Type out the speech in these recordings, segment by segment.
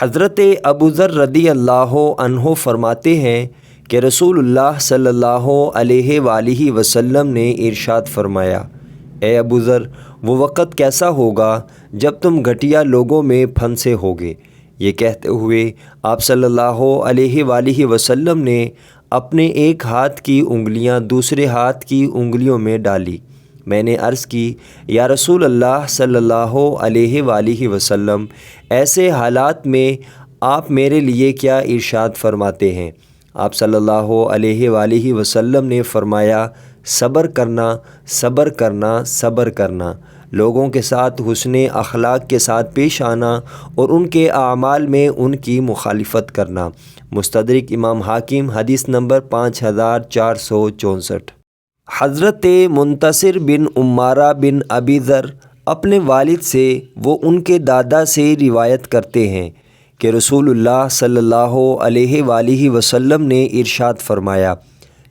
حضرت ابوذر رضی اللہ عنہ فرماتے ہیں کہ رسول اللہ صلی اللہ علیہ وآلہ وسلم نے ارشاد فرمایا، اے ابوذر، وہ وقت کیسا ہوگا جب تم گھٹیا لوگوں میں پھنسے ہوگے۔ یہ کہتے ہوئے آپ صلی اللہ علیہ وآلہ وسلم نے اپنے ایک ہاتھ کی انگلیاں دوسرے ہاتھ کی انگلیوں میں ڈالی۔ میں نے عرض کی، یا رسول اللہ صلی اللہ علیہ وآلہ وسلم، ایسے حالات میں آپ میرے لیے کیا ارشاد فرماتے ہیں؟ آپ صلی اللہ علیہ وآلہ وسلم نے فرمایا، صبر کرنا، صبر کرنا، صبر کرنا، لوگوں کے ساتھ حسن اخلاق کے ساتھ پیش آنا اور ان کے اعمال میں ان کی مخالفت کرنا۔ مستدرک امام حاکم، حدیث نمبر 5464۔ حضرت منتصر بن عمارہ بن ابی ذر اپنے والد سے وہ ان کے دادا سے روایت کرتے ہیں کہ رسول اللہ صلی اللہ علیہ وآلہ وسلم نے ارشاد فرمایا،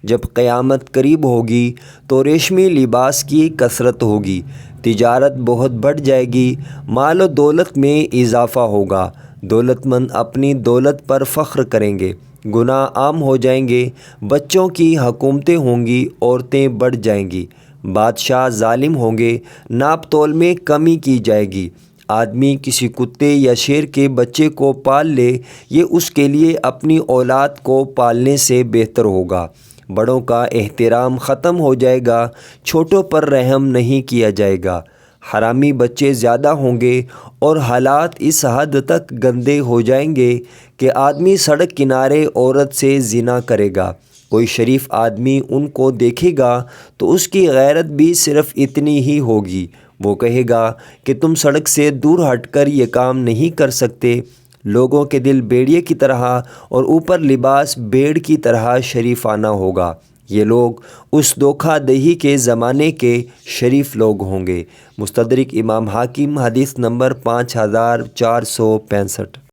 جب قیامت قریب ہوگی تو ریشمی لباس کی کثرت ہوگی، تجارت بہت بڑھ جائے گی، مال و دولت میں اضافہ ہوگا، دولت مند اپنی دولت پر فخر کریں گے، گناہ عام ہو جائیں گے، بچوں کی حکومتیں ہوں گی، عورتیں بڑھ جائیں گی، بادشاہ ظالم ہوں گے، ناپ تول میں کمی کی جائے گی، آدمی کسی کتے یا شیر کے بچے کو پال لے، یہ اس کے لیے اپنی اولاد کو پالنے سے بہتر ہوگا، بڑوں کا احترام ختم ہو جائے گا، چھوٹوں پر رحم نہیں کیا جائے گا، حرامی بچے زیادہ ہوں گے اور حالات اس حد تک گندے ہو جائیں گے کہ آدمی سڑک کنارے عورت سے زنا کرے گا، کوئی شریف آدمی ان کو دیکھے گا تو اس کی غیرت بھی صرف اتنی ہی ہوگی، وہ کہے گا کہ تم سڑک سے دور ہٹ کر یہ کام نہیں کر سکتے۔ لوگوں کے دل بیڑیے کی طرح اور اوپر لباس بھیڑ کی طرح شریفانہ ہوگا۔ یہ لوگ اس دھوکہ دہی کے زمانے کے شریف لوگ ہوں گے۔ مستدرک امام حاکم، حدیث نمبر 5465۔